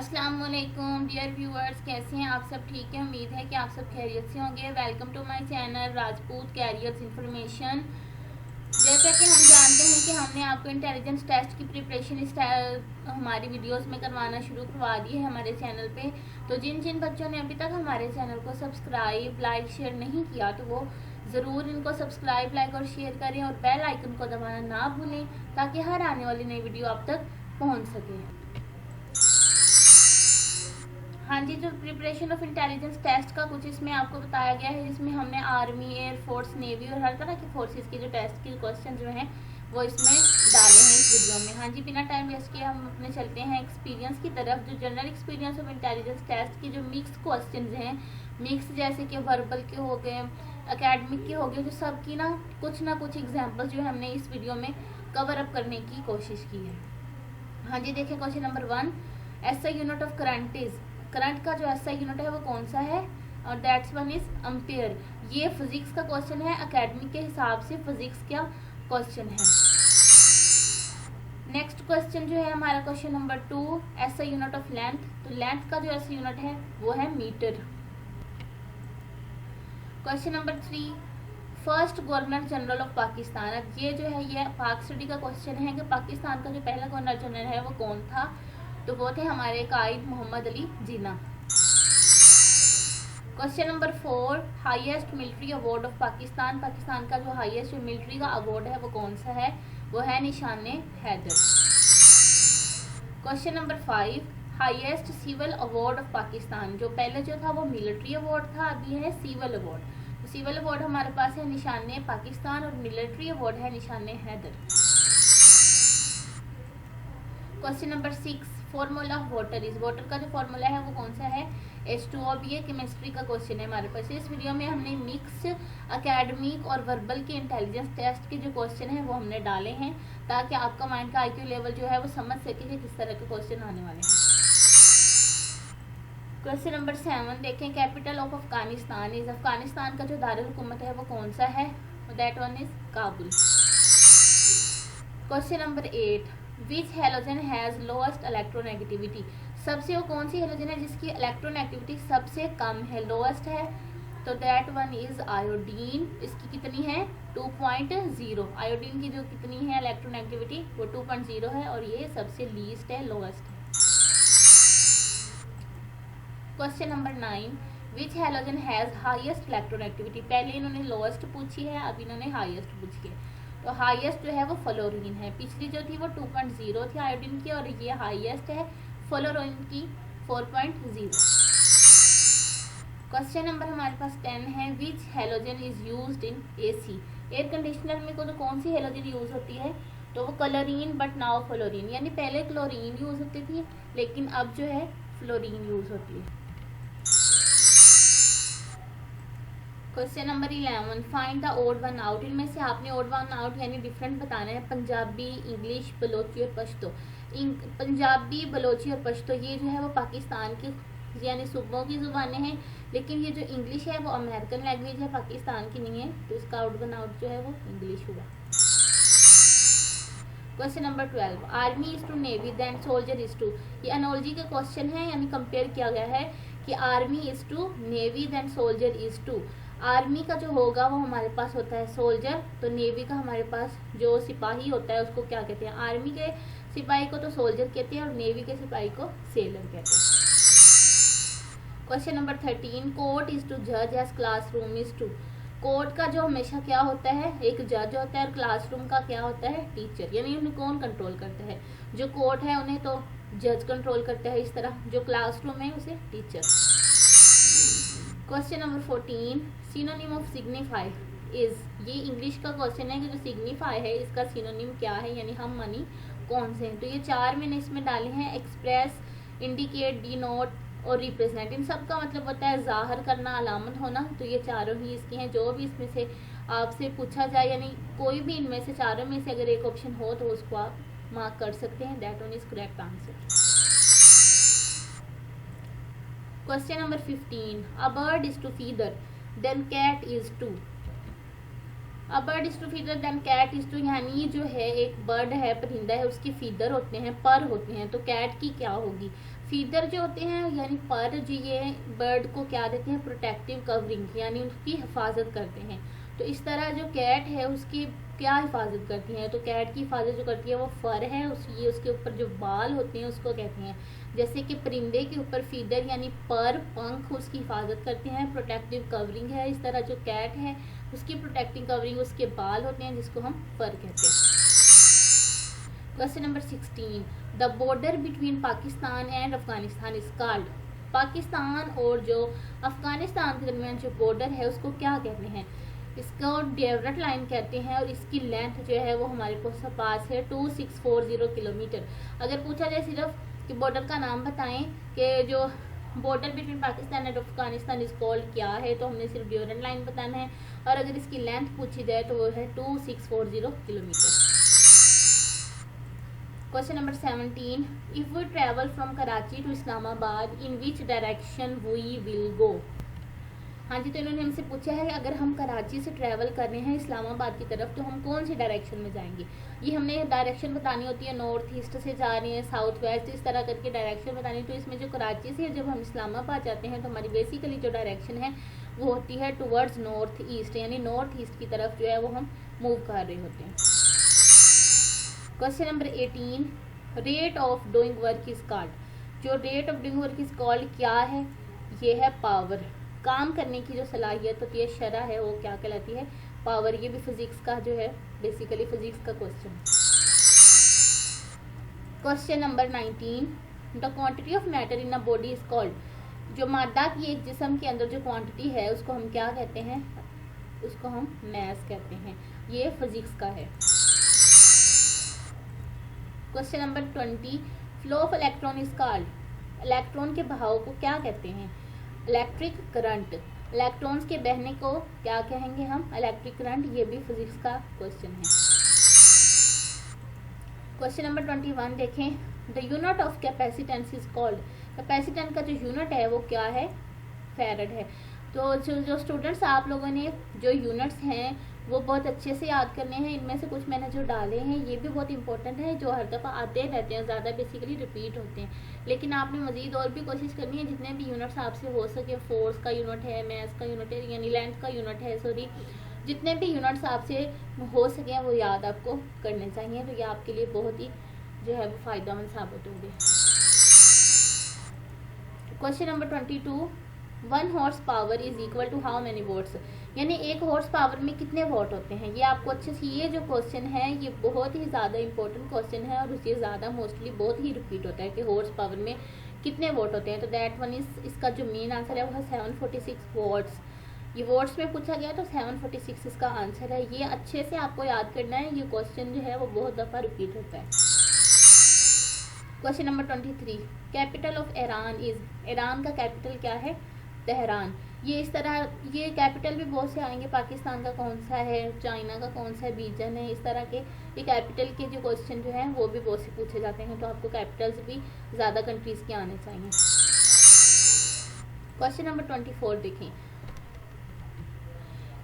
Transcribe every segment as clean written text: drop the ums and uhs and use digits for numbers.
अस्सलाम वालेकुम dear viewers, कैसे हैं आप सब? ठीक है, उम्मीद है कि आप सब खैरियत से होंगे। Welcome to my channel Rajput careers information. जैसा कि हम जानते हैं कि हमने आपको इंटेलिजेंस टेस्ट की प्रिपरेशन हमारी वीडियोस में करवाना शुरू करवा दी है हमारे चैनल पे। तो जिन जिन बच्चों ने अभी तक हमारे चैनल को सब्सक्राइब, लाइक, शेयर नहीं किया तो वो ज़रूर इनको सब्सक्राइब, लाइक और शेयर करें और बेल आइकन को दबाना ना भूलें ताकि हर आने वाली नई वीडियो आप तक पहुँच सके। हाँ जी, जो प्रिपरेशन ऑफ इंटेलिजेंस टेस्ट का कुछ इसमें आपको बताया गया है, जिसमें हमने आर्मी, एयरफोर्स, नेवी और हर तरह की फोर्सेस के जो टेस्ट के क्वेश्चन जो हैं वो इसमें डाले हैं इस वीडियो में। हाँ जी, बिना टाइम वेस्ट किए हम अपने चलते हैं एक्सपीरियंस की तरफ। जो general experience of intelligence test की जो मिक्स क्वेश्चन हैं, मिक्स जैसे कि वर्बल के हो गए, अकेडमिक के हो गए, जो सब की ना कुछ एग्जाम्पल जो है हमने इस वीडियो में कवर अप करने की कोशिश की है। हाँ जी, देखिए question number 1, SI unit of current is. Current का जो एसआई यूनिट है वो कौन सा है? और दैट्स वन इज एम्पेयर। ये फिजिक्स का क्वेश्चन है, एकेडमिक के हिसाब से फिजिक्स का क्वेश्चन है। नेक्स्ट क्वेश्चन जो है हमारा question number 2, SI unit of length. तो लेंथ का जो एसआई यूनिट है वो है metre. Question number 3, first governor general of Pakistan. अब ये जो है ये पाक स्टडी का क्वेश्चन है कि पाकिस्तान का जो पहला गवर्नर जनरल है वो कौन था? तो वो थे हमारे Quaid Mohammad Ali Jinnah. Question number 4, highest military award of Pakistan. Pakistan का जो हाईएस्ट मिलिट्री का अवार्ड है वो कौन सा है? वो है Nishan-e Haider. Question number 5, highest civil award of Pakistan. जो पहले जो था वो मिलिट्री अवार्ड था, अभी है सिविल अवार्ड। तो सिविल अवार्ड हमारे पास है निशाने पाकिस्तान और मिलिट्री अवार्ड है Nishan-e Haider. Question number 6, formula of water is. Water का जो फॉर्मूला है वो कौन सा है? H2O। अब ये केमिस्ट्री का क्वेश्चन है हमारे पास। इस वीडियो में हमने मिक्स, अकेडमिक और वर्बल के इंटेलिजेंस टेस्ट के जो क्वेश्चन हैं वो हमने डाले हैं ताकि आपका माइंड का IQ लेवल जो है वो समझ सके कि किस तरह के क्वेश्चन आने वाले हैं। क्वेश्चन नंबर 7, देखें capital of Afghanistan is. Afghanistan का जो दारुल हुकूमत है वो कौन सा है? That one is Kabul. Question number 8, which halogen has lowest electronegativity. सबसे वो कौन सी हेलोजन है जिसकी इलेक्ट्रोनेगेटिविटी सबसे कम है, लोएस्ट है? तो दैट वन इज आयोडीन। इसकी कितनी है? 2.0। आयोडीन की जो कितनी है इलेक्ट्रोनेगेटिविटी वो 2.0 है और ये सबसे लीस्ट है, लोएस्ट है। Question number 9, which halogen has highest electronegativity. पहले इन्होंने लोएस्ट पूछी है, अब इन्होंने हाईएस्ट पूछी है। तो हाईएस्ट जो है वो फ्लोरीन है। पिछली जो थी वो 2.0 थी आयोडीन की और ये हाईएस्ट है फ्लोरीन की 4.0। क्वेश्चन नंबर हमारे पास 10 है, विच halogen is used in AC। Air conditioner में तो कौन सी हेलोजन यूज होती है? तो वो क्लोरीन, बट नाउ फ्लोरीन। यानी पहले क्लोरीन यूज होती थी लेकिन अब जो है फ्लोरीन यूज होती है। Question number 11, find the odd one out. इनमें से आपने ओड वन आउट यानी डिफरेंट बताना है। पंजाबी, इंग्लिश, बलोची और पश्तो। पंजाबी, बलोची और पश्तो ये जो है वो पाकिस्तान की यानी सूबों की जुबानें हैं, लेकिन ये जो इंग्लिश है वो अमेरिकन लैंग्वेज है, पाकिस्तान की नहीं है, तो इसका ओड वन आउट जो है वो इंग्लिश हुआ। Question number 12, army is to navy then soldier is to. ये एनोलॉजी का क्वेश्चन है यानी कंपेयर किया गया है कि army is to navy then soldier is to. Army का जो होगा वो हमारे पास होता है सोल्जर, तो नेवी का हमारे पास जो सिपाही होता है उसको क्या कहते हैं? आर्मी के सिपाही को तो सोल्जर कहते हैं और नेवी के सिपाही को सेलर कहते हैं। Question number 13, court is to जज as classroom is to. Court का जो हमेशा क्या होता है? एक जज होता है और क्लासरूम का क्या होता है? टीचर। यानी उन्हें कौन कंट्रोल करता है? जो कोर्ट है उन्हें तो जज कंट्रोल करता है, इस तरह जो क्लासरूम है उसे teacher. Question number 14, synonym of signify is. ये इंग्लिश का क्वेश्चन है कि जो सिग्निफाई है इसका सिनोनिम क्या है यानी हम मानी कौन से हैं? तो ये 4 मैंने इसमें डाले हैं, एक्सप्रेस, इंडिकेट, डिनोट और रिप्रेजेंट। इन सब का मतलब होता है जाहिर करना, अलामत होना। तो ये चारों ही इसकी हैं। जो भी इसमें से आपसे पूछा जाए यानी कोई भी इनमें से चारों में से अगर एक ऑप्शन हो तो उसको आप मार्क कर सकते हैं। That one is correct answer. Question number 15, a bird is to feather then cat is to. A bird is to feather then cat is to यानी जो है एक बर्ड है, परिंदा है, उसके फीदर होते हैं, पर होते हैं। तो कैट की क्या होगी? फीदर जो होते हैं यानी पर जो ये बर्ड को क्या देते हैं, प्रोटेक्टिव कवरिंग यानी उसकी हिफाजत करते हैं। तो इस तरह जो कैट है उसकी क्या हिफाजत करती हैं, तो कैट की हिफाजत जो करती है वो फर है, ये उसके ऊपर जो बाल होते हैं उसको कहते हैं। जैसे कि परिंदे के ऊपर फीदर यानी पर, पंख उसकी हिफाजत करते हैं, प्रोटेक्टिव कवरिंग है। इस तरह जो कैट है उसकी प्रोटेक्टिव कवरिंग उसके बाल होते हैं जिसको हम फर कहते हैं। Question number 16, the border between Pakistan and Afghanistan is called. Pakistan और जो अफगानिस्तान के दरमियान जो बॉर्डर है उसको क्या कहते हैं, इसको डेवरट लाइन कहते हैं और इसकी लेंथ जो है वो हमारे पास है 2640 किलोमीटर। अगर पूछा जाए सिर्फ कि बॉर्डर का नाम बताएं कि जो border between Pakistan and Afghanistan is called क्या है, तो हमने सिर्फ डेवरट लाइन बताना है। और अगर इसकी लेंथ पूछी जाए तो वो है 2640 kilometre. Question number 17, if we travel from Karachi to Islamabad in which direction we will go. हाँ जी, तो इन्होंने हमसे पूछा है कि अगर हम कराची से ट्रैवल कर रहे हैं इस्लामाबाद की तरफ तो हम कौन सी डायरेक्शन में जाएंगे। ये हमने डायरेक्शन बतानी होती है, नॉर्थ ईस्ट से जा रही है, साउथ वेस्ट, इस तरह करके डायरेक्शन बतानी। तो इसमें जो कराची से जब हम इस्लामाबाद जाते हैं तो हमारी बेसिकली जो डायरेक्शन है वो होती है टुवर्ड्स नॉर्थ ईस्ट, यानी नॉर्थ ईस्ट की तरफ जो है वो हम मूव कर रहे होते हैं। Question number 18, rate of doing work is called. जो rate of doing work is called क्या है, ये है पावर। काम करने की जो सलाहियत होती है, शरह है, वो क्या कहलाती है, पावर। ये भी फिजिक्स का जो है बेसिकली फिजिक्स का question. Question number 19, the quantity of matter in a body is called. जो मादा की एक जिस्म के अंदर जो क्वांटिटी है उसको हम क्या कहते हैं, उसको हम मैस कहते हैं। ये फिजिक्स का है। Question number 20, flow of electron is called. Electron के बहाव को क्या कहते हैं, इलेक्ट्रिक करंट। इलेक्ट्रॉन्स के बहने को क्या कहेंगे हम, इलेक्ट्रिक करंट। ये भी फिजिक्स का क्वेश्चन है। क्वेश्चन नंबर 21 देखें, the unit of capacitance is called. Capacitance का जो यूनिट है वो क्या है, फैरड है। तो जो स्टूडेंट्स आप लोगों ने जो यूनिट्स हैं वो बहुत अच्छे से याद करने हैं। इनमें से कुछ मैंने जो डाले हैं ये भी बहुत इंपॉर्टेंट है, जो हर दफ़ा आते रहते हैं, ज़्यादा बेसिकली रिपीट होते हैं। लेकिन आपने मज़ीद और भी कोशिश करनी है, जितने भी यूनिट्स आपसे हो सके, फोर्स का यूनिट है, मैथ का यूनिट है, यानी लेंथ का यूनिट है, सॉरी, जितने भी यूनिट्स आपसे हो सके वो याद आपको करने चाहिए। तो ये आपके लिए बहुत ही जो है वो फ़ायदेमंद साबित होंगे। Question number 22, 1 horse power is equal to how many watts. यानी 1 हॉर्स पावर में कितने वोट होते हैं। ये आपको अच्छे से, ये जो क्वेश्चन है ये बहुत ही ज़्यादा इंपॉर्टेंट क्वेश्चन है और उससे ज़्यादा मोस्टली बहुत ही रिपीट होता है कि हॉर्स पावर में कितने वोट होते हैं। तो दैट वन इज, इसका जो मेन आंसर है वो है 746 वोट्स। ये वोट्स में पूछा गया तो 746 इसका आंसर है। ये अच्छे से आपको याद करना है, ये क्वेश्चन जो है वो बहुत दफ़ा रिपीट होता है। Question number 23, capital of Iran is. Iran का कैपिटल क्या है, तेहरान। ये इस तरह, ये कैपिटल भी बहुत से आएंगे, पाकिस्तान का कौन सा है, चाइना का कौन सा बीजन है, इस तरह के ये कैपिटल के जो क्वेश्चन जो हैं वो भी बहुत से पूछे जाते हैं। तो आपको कैपिटल्स भी ज़्यादा कंट्रीज़ के आने चाहिए। क्वेश्चन नंबर 24 देखें,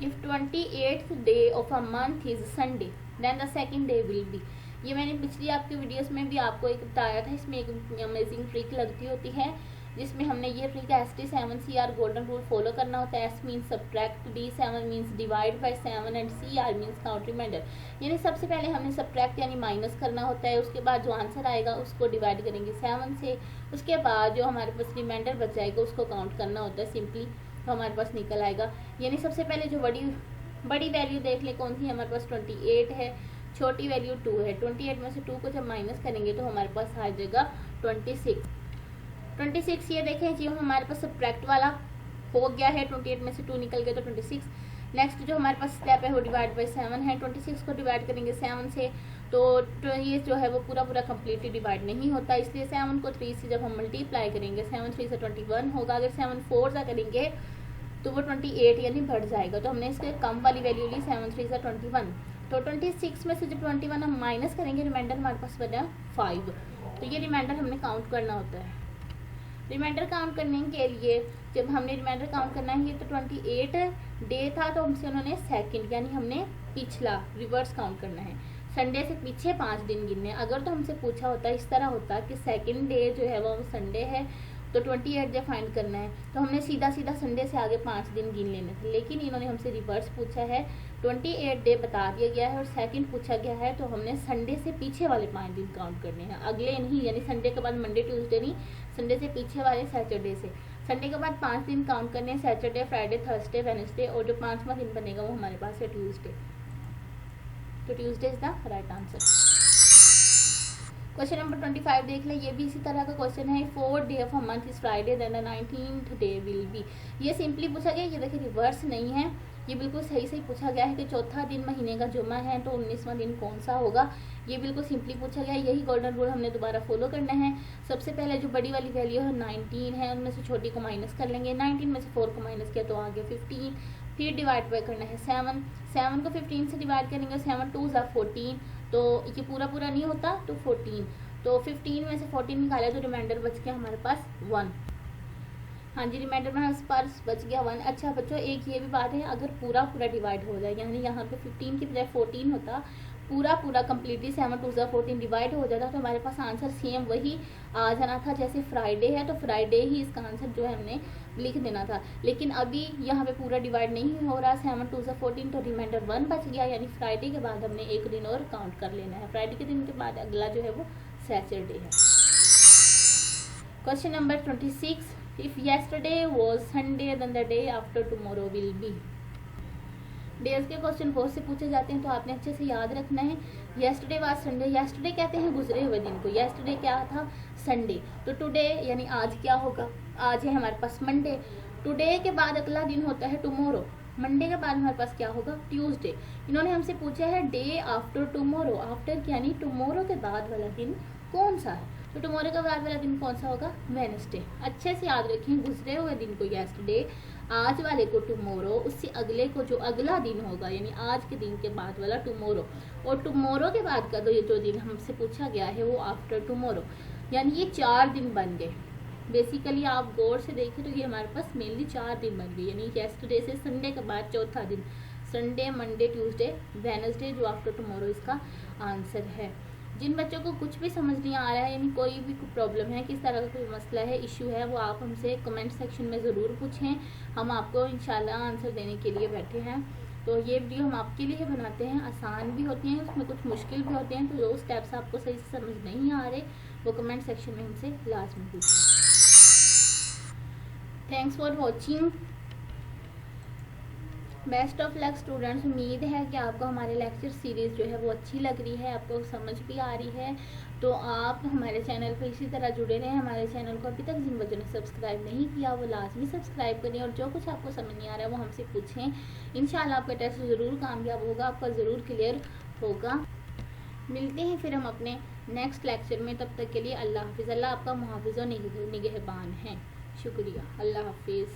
if 28th day of a month is Sunday then the second day will be. ये मैंने पिछली आपके वीडियोस में भी आपको एक बताया था, इसमें एक अमेजिंग ट्रिक लगती होती है जिसमें हमने ये trick ST7CR golden rule follow करना होता है। S means subtract, D7 means divide by 7 and CR means count remainder. यानी सबसे पहले हमें सब्ट्रैक्ट यानी माइनस करना होता है, उसके बाद जो आंसर आएगा उसको डिवाइड करेंगे 7 से, उसके बाद जो हमारे पास रिमाइंडर बच जाएगा उसको काउंट करना होता है सिंपली, तो हमारे पास निकल आएगा। यानी सबसे पहले जो बड़ी वैल्यू देख ले कौन सी, हमारे पास 28 है, छोटी वैल्यू 2 है। 28 में से 2 को जब माइनस करेंगे तो हमारे पास आ जाएगा 26। ये देखें जी हमारे पास सब्ट्रैक्ट वाला हो गया है, 28 में से 2 निकल गया तो 26। नेक्स्ट जो हमारे पास स्टेप है वो डिवाइड बाय 7 है। 26 को डिवाइड करेंगे 7 से तो ये जो है वो पूरा कम्प्लीटली डिवाइड नहीं होता, इसलिए 7 को 3 से जब हम मल्टीप्लाई करेंगे 7 3 से 21 होगा। अगर 7 4 से करेंगे तो वो 28 यानी बढ़ जाएगा। तो हमने इसके कम वाली वैल्यू ली 7 3 से 21। तो 26 में से जब 21 हम माइनस करेंगे रिमाइंडर हमारे पास बना 5। तो ये रिमाइंडर हमने काउंट करना होता है। रिमाइंडर काउंट करने के लिए जब हमने रिमाइंडर काउंट करना है तो 28 डे था तो हमसे उन्होंने सेकंड यानी हमने पिछला रिवर्स काउंट करना है। संडे से पीछे 5 दिन गिनने। अगर तो हमसे पूछा होता इस तरह होता कि सेकंड डे जो है वो संडे है तो 28 डे फाइंड करना है, तो हमने सीधा सीधा संडे से आगे 5 दिन गिन लेने थे। लेकिन इन्होंने हमसे रिवर्स पूछा है, 28 डे बता दिया गया है और सेकंड पूछा गया है, तो हमने संडे से पीछे वाले 5 दिन काउंट करने हैं, अगले नहीं, यानी संडे के बाद मंडे ट्यूसडे नहीं, संडे से पीछे वाले सैटरडे से। संडे के बाद 5 दिन काउंट करने हैं, सैटरडे, फ्राइडे, थर्सडे, वेडनेसडे, और जो 5वां दिन बनेगा वो हमारे पास है ट्यूसडे। तो Tuesday is the right answer. Question number 25 देख लें, ये भी इसी तरह का क्वेश्चन है। 4th day of a month is Friday then the 19th day will be. ये सिंपली पूछा गया, ये देखिए रिवर्स नहीं है, ये बिल्कुल सही सही पूछा गया है कि चौथा दिन महीने का जुमा है तो 19वां दिन कौन सा होगा। ये बिल्कुल सिंपली पूछा गया है, यही गोल्डन रूल हमने दोबारा फॉलो करना है। सबसे पहले जो बड़ी वाली वैल्यू है 19 है, उनमें से छोटी को माइनस कर लेंगे। 19 में से 4 को माइनस किया तो आ गया 15। फिर डिवाइड बाय करना है 7 को 15 से डिवाइड करेंगे, 7 2 ज़ा 14, तो ये पूरा नहीं होता तो 14, तो 15 में से 14 निकाले तो रिमाइंडर बच गया हमारे पास 1। हाँ जी, रिमाइंडर में हमारे पास बच गया 1। अच्छा बच्चों, एक ये भी बात है, अगर पूरा डिवाइड हो जाए, यानी यहाँ पे 15 की बजाय 14 होता, पूरा कम्प्लीटली 7 2 ज़ा 14 डिवाइड हो जाता, तो हमारे पास आंसर सेम वही आ जाना था। जैसे फ्राइडे है तो फ्राइडे ही इसका आंसर जो है हमने लिख देना था, लेकिन अभी यहाँ पे पूरा डिवाइड नहीं हो रहा, 7 2 ज़ा 14, तो रिमाइंडर 1 बच गया, यानी फ्राइडे के बाद हमने एक दिन और काउंट कर लेना है। फ्राइडे के दिन के बाद अगला जो है वो सैटरडे है। Question number 26, if yesterday was Sunday then the day after tomorrow will be. Days के क्वेश्चन बहुत से पूछे जाते हैं, तो आपने अच्छे से याद रखना है। येस्टरडे वाज संडे, येस्टरडे कहते हैं गुजरे हुए दिन को, येस्टरडे क्या था, संडे, तो टुडे यानी आज क्या होगा, आज है हमारे पास मंडे। टुडे के बाद अगला दिन होता है टुमारो, मंडे के बाद हमारे पास क्या होगा, ट्यूसडे। इन्होंने हमसे पूछा है डे आफ्टर टुमारो, आफ्टर यानी टुमारो के बाद वाला दिन कौन सा है, तो टुमारो के बाद वाला दिन कौन सा होगा, वेडनेसडे। अच्छे से याद रखें, गुजरे हुए दिन को येस्टरडे, आज वाले को टुमारो, उससे अगले को जो अगला दिन होगा यानी आज के दिन के बाद वाला टुमारो, और टुमारो के बाद का जो दिन हमसे पूछा गया है वो आफ्टर टुमारो, यानी ये 4 दिन बन गए। बेसिकली आप गौर से देखें तो ये हमारे पास मेनली 4 दिन बन गए, यानी येस्टरडे से संडे के बाद चौथा दिन, संडे, मंडे, ट्यूसडे, वेडनेसडे, जो आफ्टर टुमारो इसका आंसर है। जिन बच्चों को कुछ भी समझ नहीं आ रहा है, यानी कोई भी प्रॉब्लम है, किस तरह का कोई मसला है, इशू है, वो आप हमसे कमेंट सेक्शन में ज़रूर पूछें, हम आपको इंशाल्लाह आंसर देने के लिए बैठे हैं। तो ये वीडियो हम आपके लिए बनाते हैं, आसान भी होती हैं, उसमें कुछ मुश्किल भी होते हैं, तो जो स्टेप्स आपको सही से समझ नहीं आ रहे वो कमेंट सेक्शन में हमसे लाजमी पूछें। Thanks for watching, best of luck students. उम्मीद है कि आपको हमारे लेक्चर सीरीज़ जो है वो अच्छी लग रही है, आपको समझ भी आ रही है, तो आप हमारे चैनल पर इसी तरह जुड़े रहें। हमारे चैनल को अभी तक जिन बच्चों ने सब्सक्राइब नहीं किया वो लाजमी सब्सक्राइब करें, और जो कुछ आपको समझ नहीं आ रहा है वो हमसे पूछें। इंशाल्लाह आपका टेस्ट ज़रूर कामयाब होगा, आपका ज़रूर क्लियर होगा। मिलते हैं फिर हम अपने नेक्स्ट लेक्चर में, तब तक के लिए अल्लाह हाफिज़। अल्लाह आपका मुहाफ़िज़ और निगहबान है। शुक्रिया, अल्लाह हाफिज़।